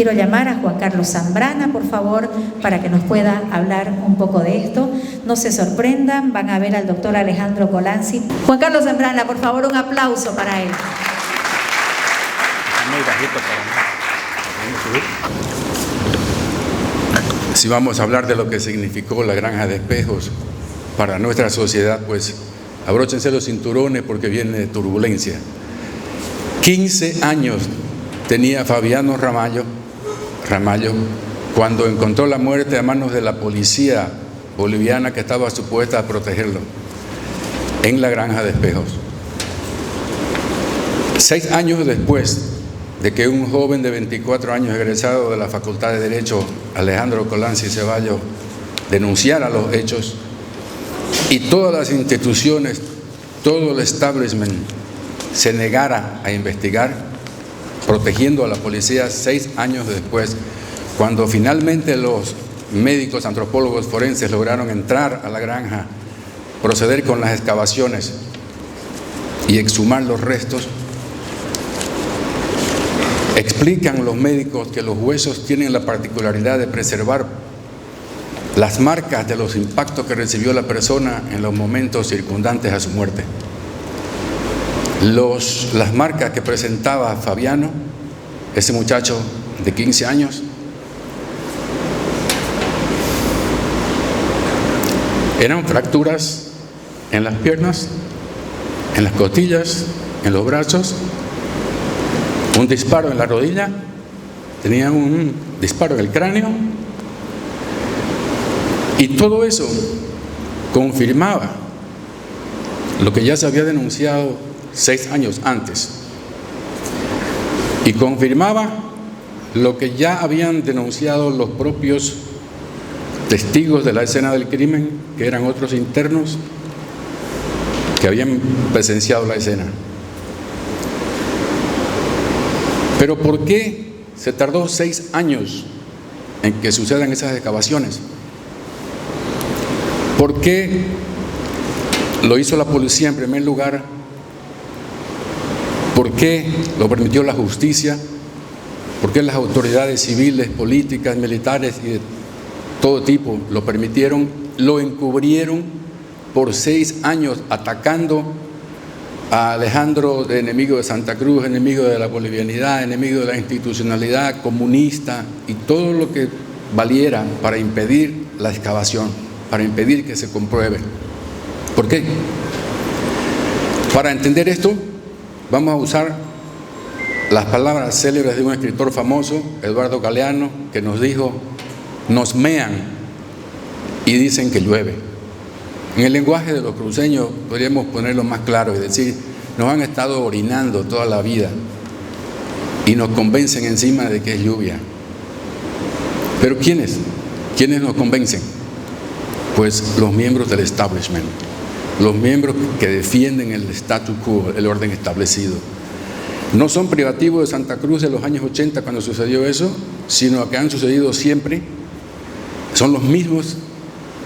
Quiero llamar a Juan Carlos Zambrana, por favor, para que nos pueda hablar un poco de esto. No se sorprendan, van a ver al doctor Alejandro Colanzi. Juan Carlos Zambrana, por favor, un aplauso para él. Si vamos a hablar de lo que significó la Granja de Espejos para nuestra sociedad, pues abróchense los cinturones porque viene turbulencia. 15 años tenía Fabiano Ramallo cuando encontró la muerte a manos de la policía boliviana que estaba supuesta a protegerlo en la Granja de Espejos. 6 años después de que un joven de 24 años egresado de la Facultad de Derecho, Alejandro Colanzi Ceballos, denunciara los hechos y todas las instituciones, todo el establishment se negara a investigar, protegiendo a la policía 6 años después, cuando finalmente los médicos antropólogos forenses lograron entrar a la granja, proceder con las excavaciones y exhumar los restos. Explican los médicos que los huesos tienen la particularidad de preservar las marcas de los impactos que recibió la persona en los momentos circundantes a su muerte. Las marcas que presentaba Fabiano, ese muchacho de 15 años, eran fracturas en las piernas, en las costillas, en los brazos, un disparo en la rodilla, tenía un disparo en el cráneo, y todo eso confirmaba lo que ya se había denunciado 6 años antes, y confirmaba lo que ya habían denunciado los propios testigos de la escena del crimen, que eran otros internos que habían presenciado la escena. Pero ¿por qué se tardó 6 años en que sucedan esas excavaciones? ¿Por qué lo hizo la policía en primer lugar? ¿Por qué lo permitió la justicia? ¿Por qué las autoridades civiles, políticas, militares y de todo tipo lo permitieron? Lo encubrieron por 6 años, atacando a Alejandro de enemigo de Santa Cruz, enemigo de la bolivianidad, enemigo de la institucionalidad comunista y todo lo que valiera para impedir la excavación, para impedir que se compruebe. ¿Por qué? Para entender esto, vamos a usar las palabras célebres de un escritor famoso, Eduardo Galeano, que nos dijo: nos mean y dicen que llueve. En el lenguaje de los cruceños podríamos ponerlo más claro y decir: nos han estado orinando toda la vida y nos convencen encima de que es lluvia. ¿Pero quiénes? ¿Quiénes nos convencen? Pues los miembros del establishment, los miembros que defienden el statu quo, el orden establecido. No son privativos de Santa Cruz de los años 80 cuando sucedió eso, sino que han sucedido siempre. Son los mismos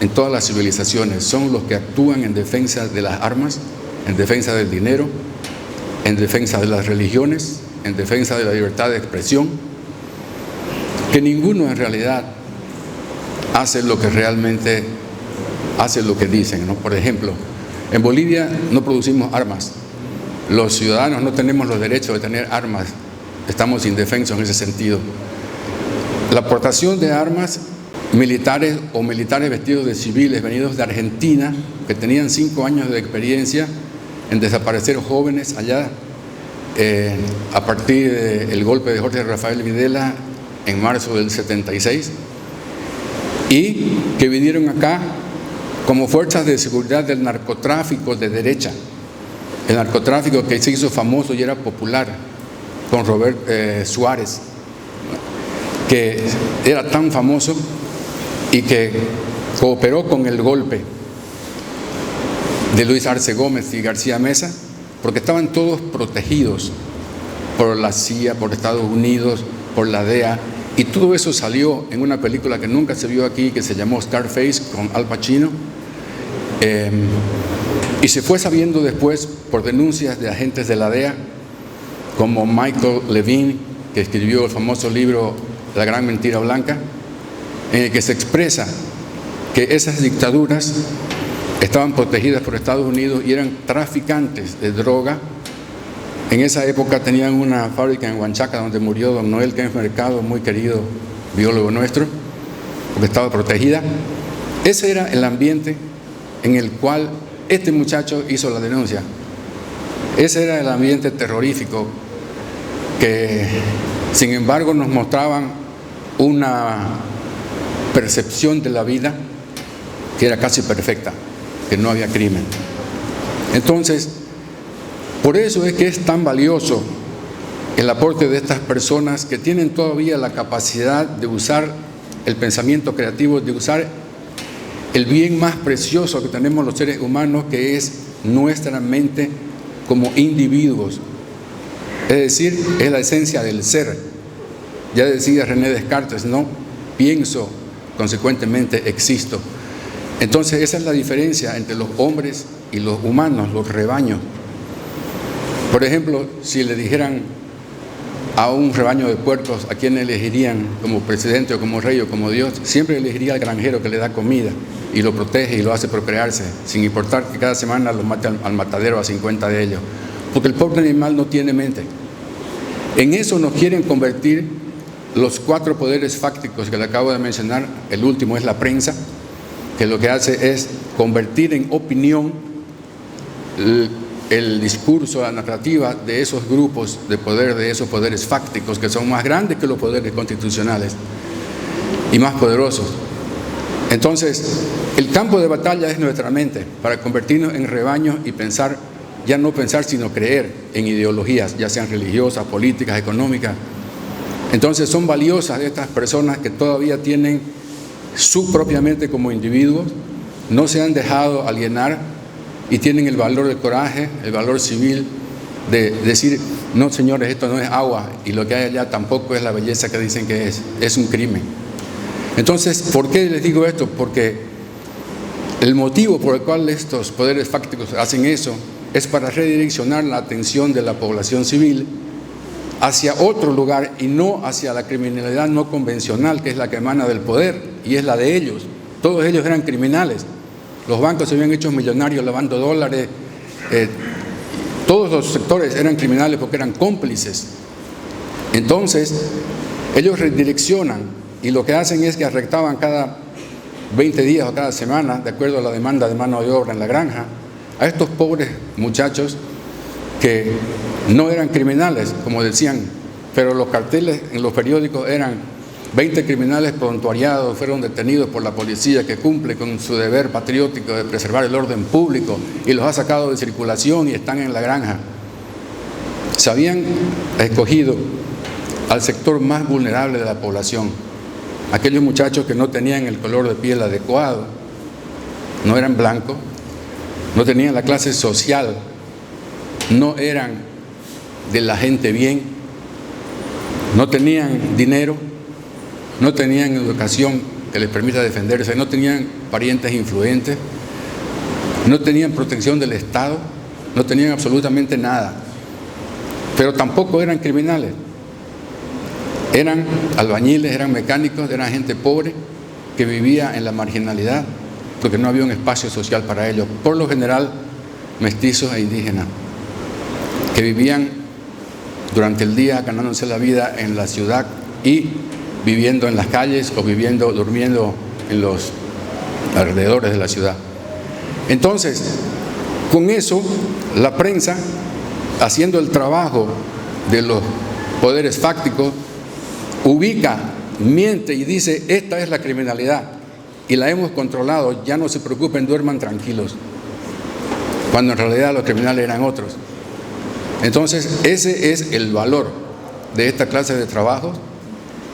en todas las civilizaciones, son los que actúan en defensa de las armas, en defensa del dinero, en defensa de las religiones, en defensa de la libertad de expresión, que ninguno en realidad hace lo que realmente hace lo que dicen, ¿no? Por ejemplo, en Bolivia no producimos armas, los ciudadanos no tenemos los derechos de tener armas, estamos indefensos en ese sentido. La aportación de armas militares o militares vestidos de civiles venidos de Argentina, que tenían 5 años de experiencia en desaparecer jóvenes allá a partir del golpe de Jorge Rafael Videla en marzo del 76, y que vinieron acá como fuerzas de seguridad del narcotráfico de derecha, el narcotráfico que se hizo famoso y era popular con Robert Suárez, que era tan famoso y que cooperó con el golpe de Luis Arce Gómez y García Mesa, porque estaban todos protegidos por la CIA, por Estados Unidos, por la DEA, y todo eso salió en una película que nunca se vio aquí, que se llamó Scarface, con Al Pacino, y se fue sabiendo después por denuncias de agentes de la DEA, como Michael Levine, que escribió el famoso libro La Gran Mentira Blanca, en el que se expresa que esas dictaduras estaban protegidas por Estados Unidos y eran traficantes de droga. En esa época tenían una fábrica en Huanchaca donde murió don Noel Kempf Mercado, muy querido biólogo nuestro, porque estaba protegida. Ese era el ambiente en el cual este muchacho hizo la denuncia. Ese era el ambiente terrorífico que, sin embargo, nos mostraban una percepción de la vida que era casi perfecta, que no había crimen. Entonces, por eso es que es tan valioso el aporte de estas personas que tienen todavía la capacidad de usar el pensamiento creativo, de usar el bien más precioso que tenemos los seres humanos, que es nuestra mente como individuos. Es decir, es la esencia del ser. Ya decía René Descartes, no pienso, consecuentemente existo. Entonces esa es la diferencia entre los hombres y los humanos, los rebaños. Por ejemplo, si le dijeran a un rebaño de puercos a quién elegirían como presidente o como rey o como Dios, siempre elegiría al granjero que le da comida y lo protege y lo hace procrearse, sin importar que cada semana lo mate al matadero a 50 de ellos, porque el pobre animal no tiene mente. En eso nos quieren convertir los 4 poderes fácticos que le acabo de mencionar. El último es la prensa, que lo que hace es convertir en opinión el discurso, la narrativa de esos grupos de poder, de esos poderes fácticos que son más grandes que los poderes constitucionales y más poderosos. Entonces, el campo de batalla es nuestra mente, para convertirnos en rebaños y pensar, ya no pensar, sino creer en ideologías, ya sean religiosas, políticas, económicas. Entonces, son valiosas estas personas que todavía tienen su propia mente como individuos, no se han dejado alienar y tienen el valor del coraje, el valor civil de decir, no señores, esto no es agua y lo que hay allá tampoco es la belleza que dicen que es un crimen. Entonces, ¿por qué les digo esto? Porque el motivo por el cual estos poderes fácticos hacen eso es para redireccionar la atención de la población civil hacia otro lugar y no hacia la criminalidad no convencional, que es la que emana del poder y es la de ellos. Todos ellos eran criminales. Los bancos se habían hecho millonarios lavando dólares. Todos los sectores eran criminales porque eran cómplices. Entonces, ellos redireccionan y lo que hacen es que arrestaban cada 20 días o cada semana, de acuerdo a la demanda de mano de obra en la granja, a estos pobres muchachos que no eran criminales, como decían, pero los carteles en los periódicos eran 20 criminales prontuariados, fueron detenidos por la policía que cumple con su deber patriótico de preservar el orden público y los ha sacado de circulación y están en la granja. Se habían escogido al sector más vulnerable de la población, aquellos muchachos que no tenían el color de piel adecuado, no eran blancos, no tenían la clase social, no eran de la gente bien, no tenían dinero, no tenían educación que les permita defenderse, no tenían parientes influentes, no tenían protección del Estado, no tenían absolutamente nada, pero tampoco eran criminales. Eran albañiles, eran mecánicos, eran gente pobre que vivía en la marginalidad porque no había un espacio social para ellos, por lo general mestizos e indígenas, que vivían durante el día ganándose la vida en la ciudad y viviendo en las calles o durmiendo en los alrededores de la ciudad. Entonces, con eso, la prensa, haciendo el trabajo de los poderes fácticos, ubica, miente y dice, esta es la criminalidad y la hemos controlado, ya no se preocupen, duerman tranquilos, cuando en realidad los criminales eran otros. Entonces, ese es el valor de esta clase de trabajo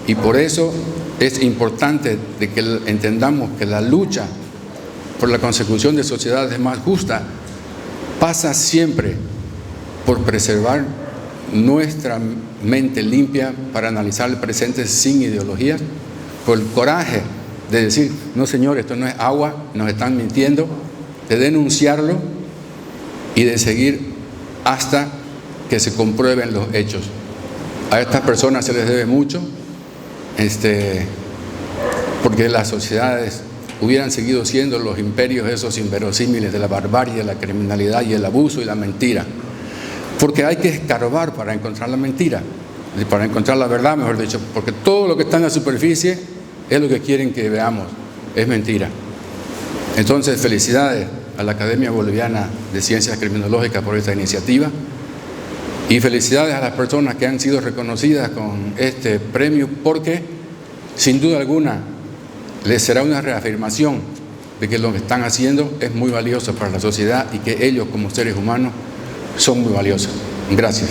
y por eso es importante de que entendamos que la lucha por la consecución de sociedades más justas pasa siempre por preservar nuestra mente limpia para analizar el presente sin ideologías, por el coraje de decir, no señor, esto no es agua, nos están mintiendo, de denunciarlo y de seguir hasta que se comprueben los hechos. A estas personas se les debe mucho. porque las sociedades hubieran seguido siendo los imperios esos inverosímiles de la barbarie, la criminalidad y el abuso y la mentira. Porque hay que escarbar para encontrar la mentira, para encontrar la verdad, mejor dicho, porque todo lo que está en la superficie es lo que quieren que veamos, es mentira. Entonces, felicidades a la Academia Boliviana de Ciencias Criminológicas por esta iniciativa y felicidades a las personas que han sido reconocidas con este premio, porque sin duda alguna les será una reafirmación de que lo que están haciendo es muy valioso para la sociedad y que ellos como seres humanos son muy valiosos. Gracias.